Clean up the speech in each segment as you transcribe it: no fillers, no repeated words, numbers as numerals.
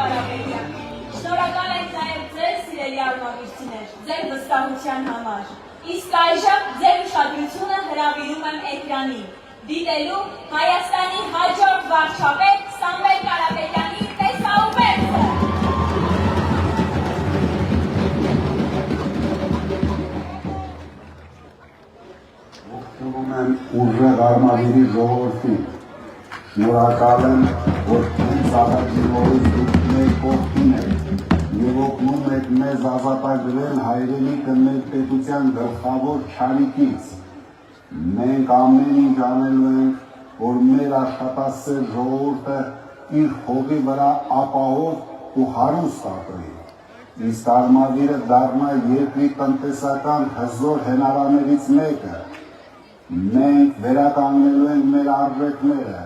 Կարապետյան։ Շնորհակալ ենք նաև ձեզ, սիրելի արմավիրցիներ, ձեր վստահության համար։ Իսկ այժմ ձեր ուշադրությունը հրավիրում եմ էկրանին, դիտելու Հայաստանի հաջորդ վարչապետ Սամվել Կարապետյանի տեսաուղերձը։ Ողջունում եմ ուժեղ արմավիրի ժողովրդին, շնորհակալ եմ, որ ինձ աղաջի նորից դուք մեր կողքին եք և օգնում եք մեզ ազատագրել հայրենիքը մեր պետության գլխավոր չարիքից։ Մենք ամեն ինչ անելու ենք, որ մեր աշխատասեր ժողովուրդը իր հողի վրա ապահով ու հարուստ ապրի, իսկ արմավիրը դառնա երկրի տնտեսական հզոր հենարաներից մեկը։ Մենք վերականգնելու ենք մեր արժեքները,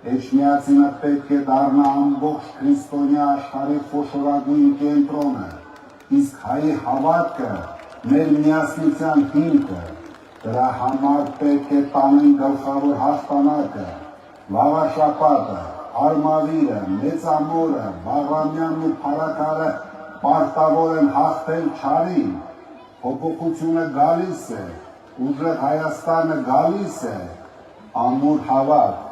Էջմիածինը պետք է դառնա ամբողջ քրիստոնյա աշխարհի խոշորագույն կենտրոնը, իսկ հայի հավատքը մեր միասնության հիմքը, դրա համար պետք է տանեն գլխավոր հաղթանակը, Վաղաշաբաթը, Արմավիրը, Մեծամորը, Բաղրամյանն ու Փարաքարը պարտավոր են հաղթել չարին, փոփոխությունը գալիս է, ուժեղ Հայաստանը գալիս է, ամուր հավաք,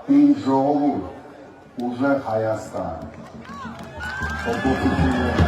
Տին ժողովուրդ, ուժեղ Հայաստան, փոփոխությունը